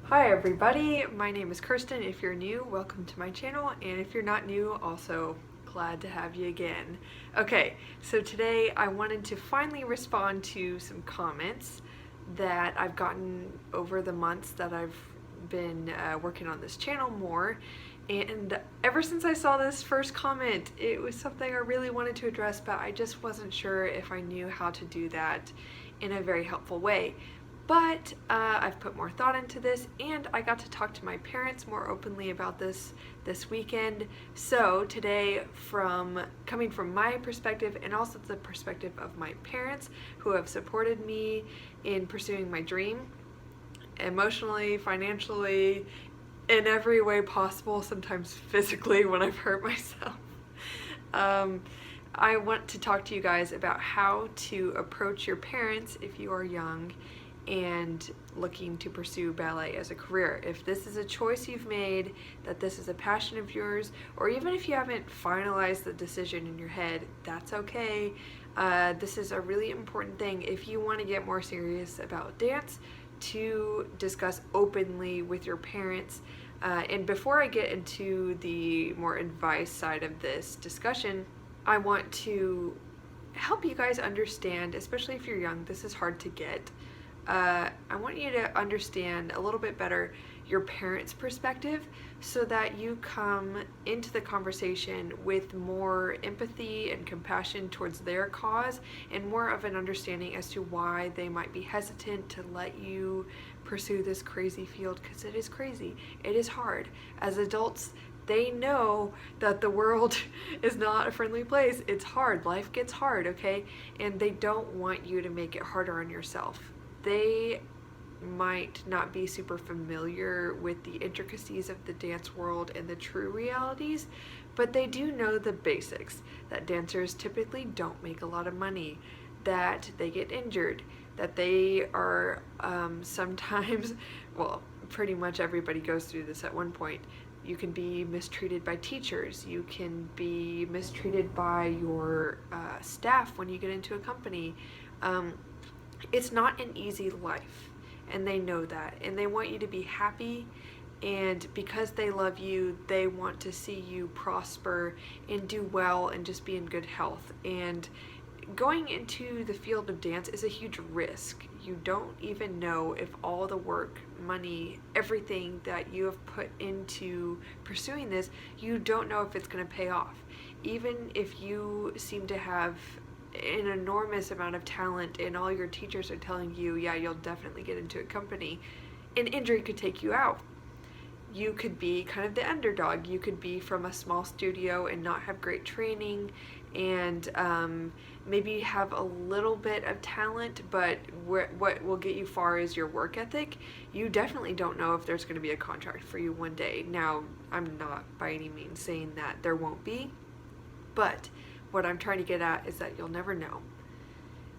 Hi everybody, my name is Kirsten. If you're new, welcome to my channel, and if you're not new, also glad to have you again. Okay, so today I wanted to finally respond to some comments that I've gotten over the months that I've been working on this channel more. And ever since I saw this first comment, it was something I really wanted to address, but I just wasn't sure if I knew how to do that in a very helpful way. But I've put more thought into this, and I got to talk to my parents more openly about this weekend. So today, coming from my perspective and also the perspective of my parents who have supported me in pursuing my dream, emotionally, financially, in every way possible, sometimes physically when I've hurt myself. I want to talk to you guys about how to approach your parents if you are young and looking to pursue ballet as a career. If this is a choice you've made, that this is a passion of yours, or even if you haven't finalized the decision in your head, that's okay. This is a really important thing if you want to get more serious about dance, to discuss openly with your parents. And before I get into the more advice side of this discussion, I want to help you guys understand, especially if you're young, this is hard to get. I want you to understand a little bit better your parents' perspective so that you come into the conversation with more empathy and compassion towards their cause and more of an understanding as to why they might be hesitant to let you pursue this crazy field, because it is crazy. It is hard. As adults, they know that the world is not a friendly place. It's hard. Life gets hard, okay? And they don't want you to make it harder on yourself. They might not be super familiar with the intricacies of the dance world and the true realities, but they do know the basics, that dancers typically don't make a lot of money, that they get injured, that they are sometimes, well, pretty much everybody goes through this at one point. You can be mistreated by teachers, you can be mistreated by your staff when you get into a company. It's not an easy life, and they know that, and they want you to be happy, and because they love you, they want to see you prosper and do well and just be in good health. And going into the field of dance is a huge risk. You don't even know if all the work, money, everything that you have put into pursuing this, you don't know if it's going to pay off. Even if you seem to have an enormous amount of talent and all your teachers are telling you, yeah, you'll definitely get into a company, an injury could take you out. You could be kind of the underdog. You could be from a small studio and not have great training, and maybe have a little bit of talent, but what will get you far is your work ethic. You definitely don't know if there's going to be a contract for you one day. Now, I'm not by any means saying that there won't be, but what I'm trying to get at is that you'll never know.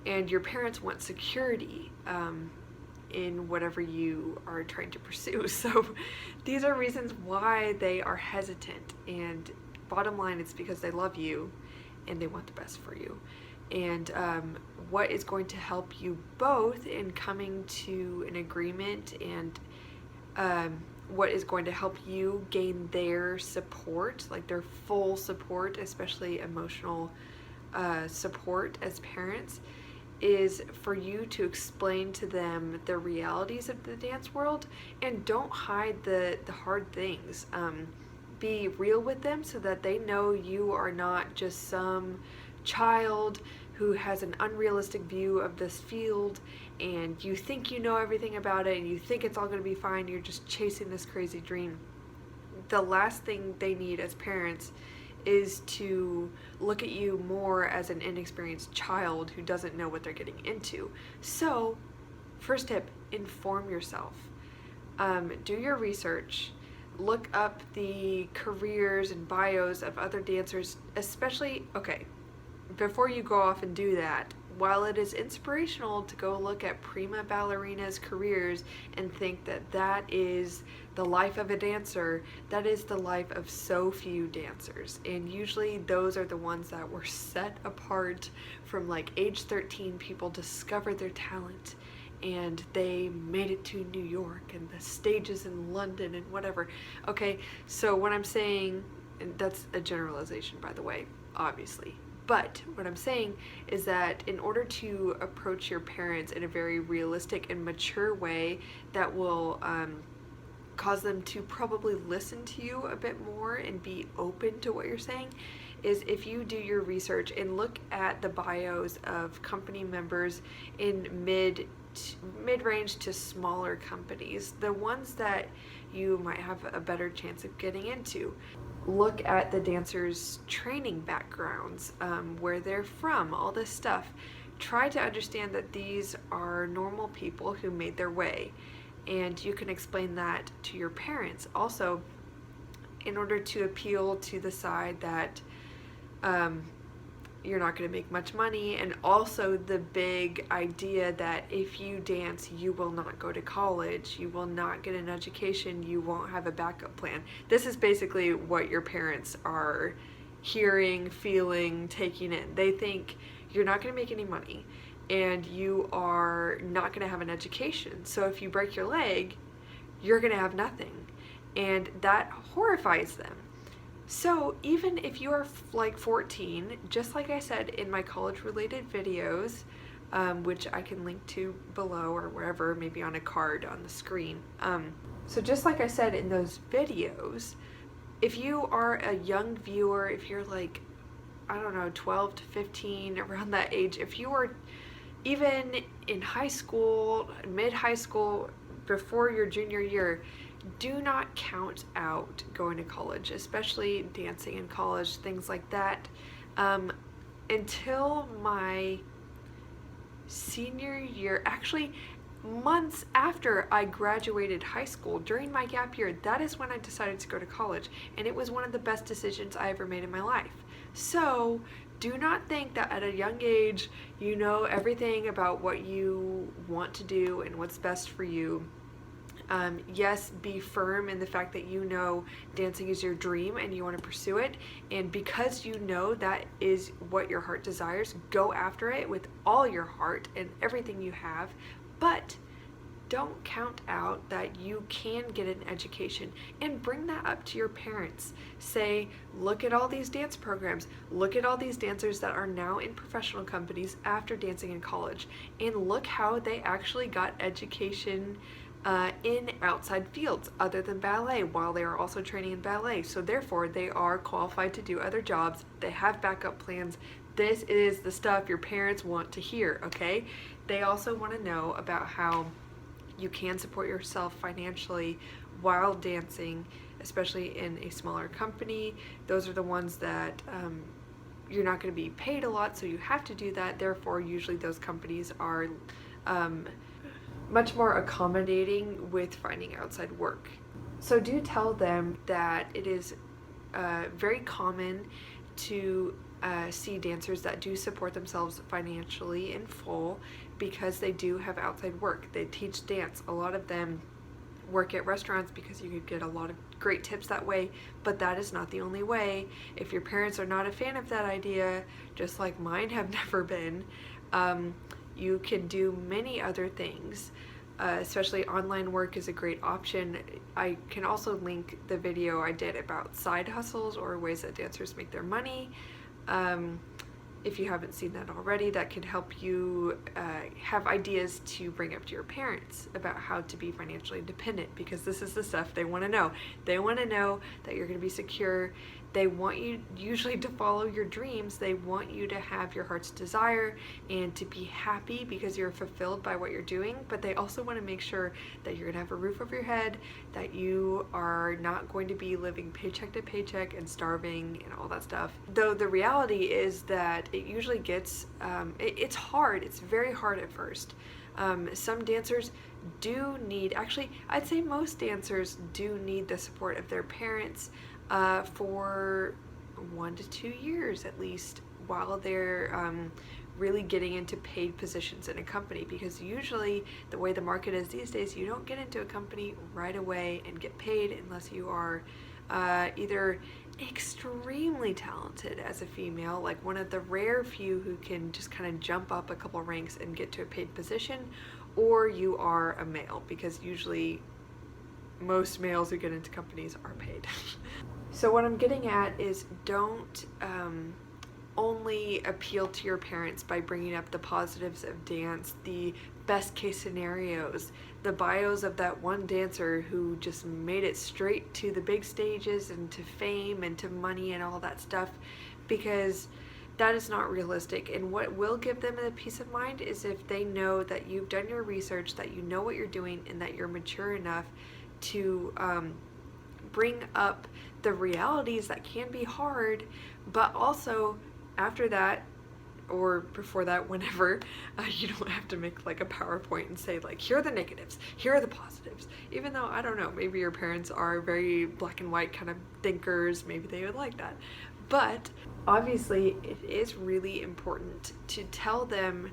And your parents want security in whatever you are trying to pursue. So these are reasons why they are hesitant. And bottom line, it's because they love you and they want the best for you. And what is going to help you both in coming to an agreement, and what is going to help you gain their support, like their full support, especially emotional support as parents, is for you to explain to them the realities of the dance world, and don't hide the hard things. Be real with them so that they know you are not just some child who has an unrealistic view of this field, and you think you know everything about it and you think it's all going to be fine. You're just chasing this crazy dream. The last thing they need as parents is to look at you more as an inexperienced child who doesn't know what they're getting into. So, first tip, inform yourself. Do your research. Look up the careers and bios of other dancers, especially, okay, before you go off and do that, while it is inspirational to go look at prima ballerinas' careers and think that that is the life of a dancer, that is the life of so few dancers. And usually those are the ones that were set apart from like age 13. People discover their talent and they made it to New York and the stages in London and whatever. Okay, so what I'm saying, and that's a generalization by the way, obviously, but what I'm saying is that in order to approach your parents in a very realistic and mature way that will cause them to probably listen to you a bit more and be open to what you're saying, is if you do your research and look at the bios of company members in mid-range to smaller companies, the ones that you might have a better chance of getting into. Look at the dancers' training backgrounds, where they're from, all this stuff. Try to understand that these are normal people who made their way, and you can explain that to your parents. Also, in order to appeal to the side that you're not going to make much money, and also the big idea that if you dance, you will not go to college, you will not get an education, you won't have a backup plan. This is basically what your parents are hearing, feeling, taking in. They think you're not going to make any money and you are not going to have an education. So if you break your leg, you're going to have nothing. And that horrifies them. So even if you are like 14, just like I said in my college related videos, which I can link to below or wherever, maybe on a card on the screen. So just like I said in those videos, if you are a young viewer, if you're like, I don't know, 12 to 15, around that age, if you are even in high school, mid-high school, before your junior year, do not count out going to college, especially dancing in college, things like that. Until my senior year, actually months after I graduated high school, during my gap year, that is when I decided to go to college, and it was one of the best decisions I ever made in my life. So do not think that at a young age you know everything about what you want to do and what's best for you. Yes, be firm in the fact that you know dancing is your dream and you want to pursue it, and because you know that is what your heart desires, go after it with all your heart and everything you have. But don't count out that you can get an education, and bring that up to your parents. Say, look at all these dance programs, look at all these dancers that are now in professional companies after dancing in college, and look how they actually got education in outside fields other than ballet, while they are also training in ballet. So therefore they are qualified to do other jobs, they have backup plans. This is the stuff your parents want to hear, okay? They also want to know about how you can support yourself financially while dancing, especially in a smaller company. Those are the ones that you're not going to be paid a lot, so you have to do that. Therefore, usually those companies are much more accommodating with finding outside work. So do tell them that it is very common to see dancers that do support themselves financially in full because they do have outside work. They teach dance. A lot of them work at restaurants because you could get a lot of great tips that way, but that is not the only way. If your parents are not a fan of that idea, just like mine have never been, you can do many other things. Especially online work is a great option. I can also link the video I did about side hustles or ways that dancers make their money. If you haven't seen that already, that could help you have ideas to bring up to your parents about how to be financially independent, because this is the stuff they want to know. They want to know that you're going to be secure. They want you usually to follow your dreams. They want you to have your heart's desire and to be happy because you're fulfilled by what you're doing, but they also want to make sure that you're going to have a roof over your head, that you are not going to be living paycheck to paycheck and starving and all that stuff. Though the reality is that it usually gets, it's hard. It's very hard at first. Some dancers do need, actually, I'd say most dancers do need the support of their parents for 1 to 2 years at least, while they're really getting into paid positions in a company, because usually the way the market is these days, you don't get into a company right away and get paid unless you are either extremely talented as a female, like one of the rare few who can just kind of jump up a couple ranks and get to a paid position, or you are a male, because usually most males who get into companies are paid. So what I'm getting at is, don't only appeal to your parents by bringing up the positives of dance, the best case scenarios, the bios of that one dancer who just made it straight to the big stages and to fame and to money and all that stuff, because that is not realistic. And what will give them a peace of mind is if they know that you've done your research, that you know what you're doing, and that you're mature enough to bring up the realities that can be hard, but also after that, or before that, whenever, you don't have to make like a PowerPoint and say like, here are the negatives, here are the positives. Even though, I don't know, maybe your parents are very black and white kind of thinkers, maybe they would like that. But obviously it is really important to tell them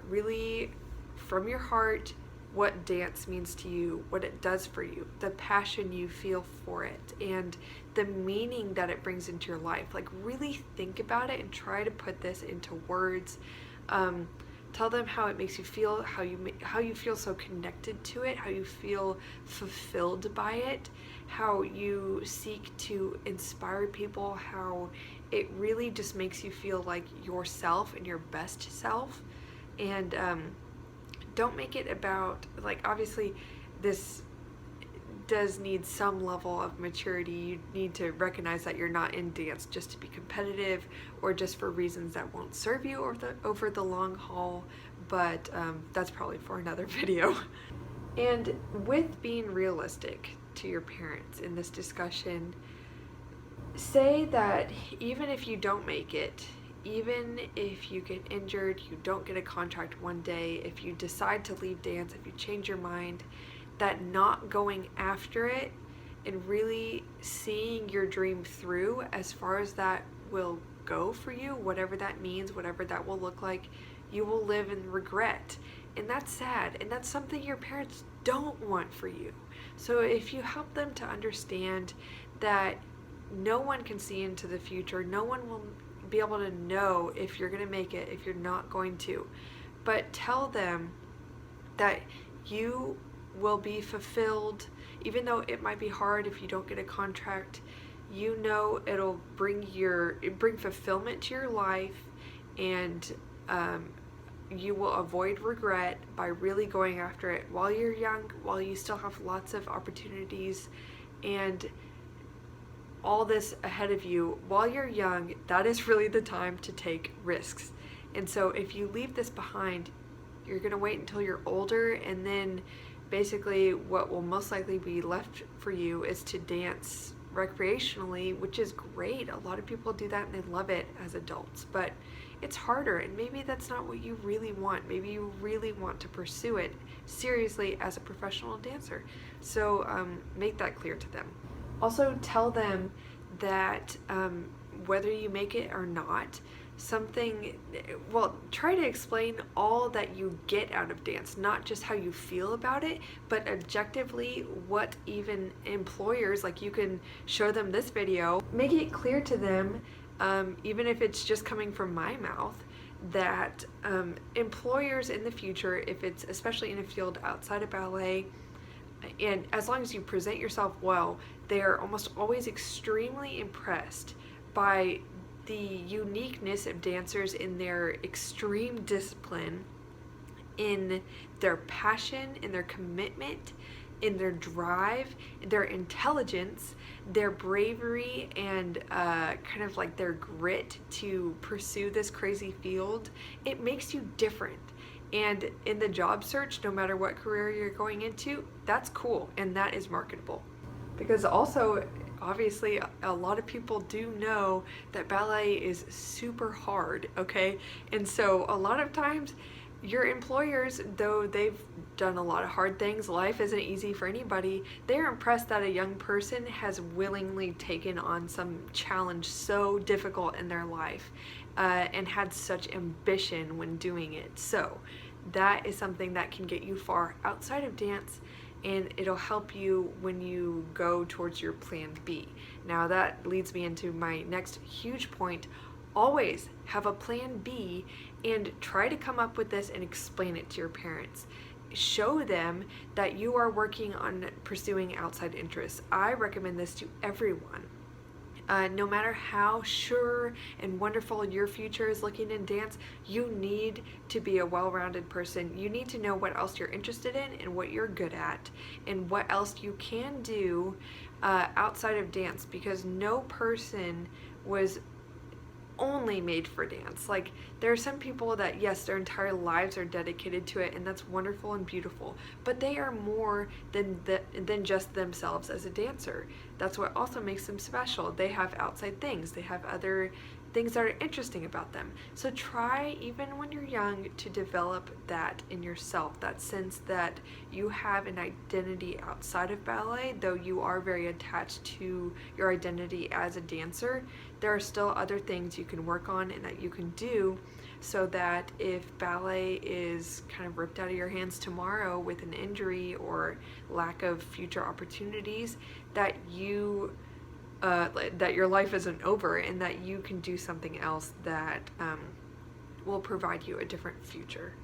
really from your heart what dance means to you, what it does for you, the passion you feel for it, and the meaning that it brings into your life. Like, really think about it and try to put this into words. Tell them how it makes you feel, how you feel so connected to it, how you feel fulfilled by it, how you seek to inspire people, how it really just makes you feel like yourself and your best self. And don't make it about, like, obviously this does need some level of maturity. You need to recognize that you're not in dance just to be competitive or just for reasons that won't serve you over the long haul, but that's probably for another video. And with being realistic to your parents in this discussion, say that even if you don't make it, even if you get injured, you don't get a contract one day, if you decide to leave dance, if you change your mind, that not going after it and really seeing your dream through as far as that will go for you, whatever that means, whatever that will look like, you will live in regret. And that's sad, and that's something your parents don't want for you. So if you help them to understand that no one can see into the future, no one will be able to know if you're going to make it, if you're not going to, but tell them that you will be fulfilled, even though it might be hard if you don't get a contract. You know it'll bring fulfillment to your life, and you will avoid regret by really going after it while you're young, while you still have lots of opportunities and all this ahead of you. While you're young, that is really the time to take risks. And so if you leave this behind, you're going to wait until you're older, and then basically what will most likely be left for you is to dance recreationally, which is great. A lot of people do that and they love it as adults, but it's harder, and maybe that's not what you really want. Maybe you really want to pursue it seriously as a professional dancer. So make that clear to them. Also tell them that whether you make it or not, try to explain all that you get out of dance, not just how you feel about it, but objectively what even employers, like, you can show them this video, make it clear to them, even if it's just coming from my mouth, that employers in the future, if it's especially in a field outside of ballet, and as long as you present yourself well, they're almost always extremely impressed by the uniqueness of dancers in their extreme discipline, in their passion, in their commitment, in their drive, their intelligence, their bravery, and kind of like their grit to pursue this crazy field. It makes you different. And in the job search, no matter what career you're going into, that's cool and that is marketable. Because also, obviously, a lot of people do know that ballet is super hard, okay? And so a lot of times, your employers, though they've done a lot of hard things, life isn't easy for anybody, they're impressed that a young person has willingly taken on some challenge so difficult in their life and had such ambition when doing it. So that is something that can get you far outside of dance, and it'll help you when you go towards your plan B. Now that leads me into my next huge point. Always have a plan B, and try to come up with this and explain it to your parents. Show them that you are working on pursuing outside interests. I recommend this to everyone. No matter how sure and wonderful your future is looking in dance, you need to be a well-rounded person. You need to know what else you're interested in and what you're good at and what else you can do outside of dance, because no person was only made for dance. Like, there are some people that, yes, their entire lives are dedicated to it, and that's wonderful and beautiful, but they are more than just themselves as a dancer. That's what also makes them special. They have outside things, they have other things that are interesting about them. So try, even when you're young, to develop that in yourself, that sense that you have an identity outside of ballet. Though you are very attached to your identity as a dancer, there are still other things you can work on and that you can do, so that if ballet is kind of ripped out of your hands tomorrow with an injury or lack of future opportunities, that that your life isn't over and that you can do something else that will provide you a different future.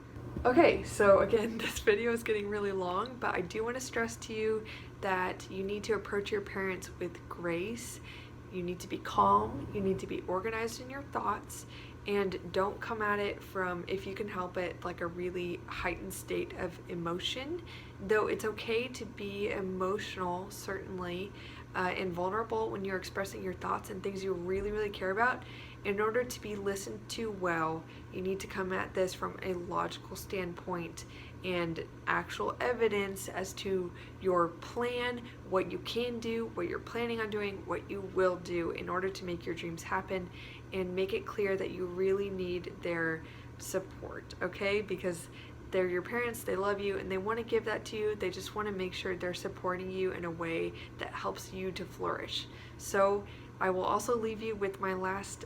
Okay, so again, this video is getting really long, but I do want to stress to you that you need to approach your parents with grace. You need to be calm, you need to be organized in your thoughts, and don't come at it from, if you can help it, like a really heightened state of emotion. Though it's okay to be emotional, certainly, and vulnerable when you're expressing your thoughts and things you really, really care about. In order to be listened to well, you need to come at this from a logical standpoint and actual evidence as to your plan, what you can do, what you're planning on doing, what you will do in order to make your dreams happen, and make it clear that you really need their support, okay? Because they're your parents, they love you, and they want to give that to you. They just want to make sure they're supporting you in a way that helps you to flourish. So I will also leave you with my last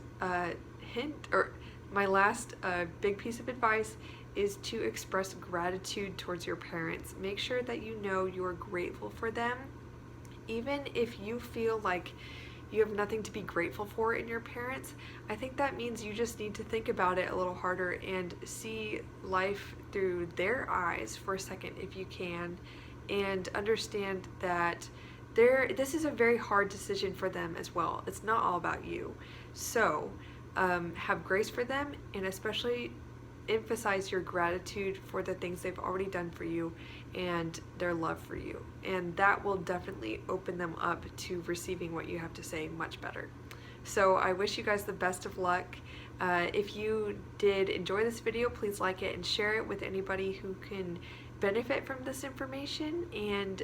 big piece of advice is to express gratitude towards your parents. Make sure that you know you're grateful for them. Even if you feel like you have nothing to be grateful for in your parents, I think that means you just need to think about it a little harder and see life through their eyes for a second if you can, and understand that this is a very hard decision for them as well. It's not all about you. So have grace for them, and especially emphasize your gratitude for the things they've already done for you and their love for you, and that will definitely open them up to receiving what you have to say much better. So I wish you guys the best of luck. If you did enjoy this video, please like it and share it with anybody who can benefit from this information. And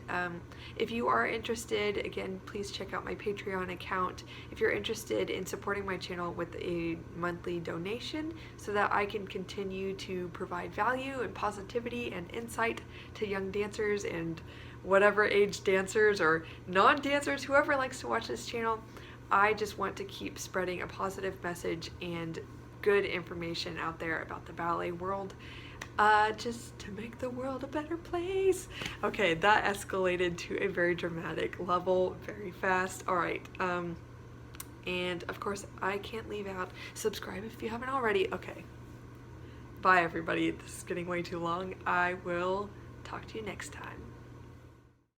if you are interested, again, please check out my Patreon account if you're interested in supporting my channel with a monthly donation, so that I can continue to provide value and positivity and insight to young dancers and whatever age dancers or non-dancers, whoever likes to watch this channel. I just want to keep spreading a positive message and good information out there about the ballet world, just to make the world a better place. Okay, that escalated to a very dramatic level very fast. All right, and of course I can't leave out subscribe if you haven't already. Okay, bye everybody. This is getting way too long. I will talk to you next time.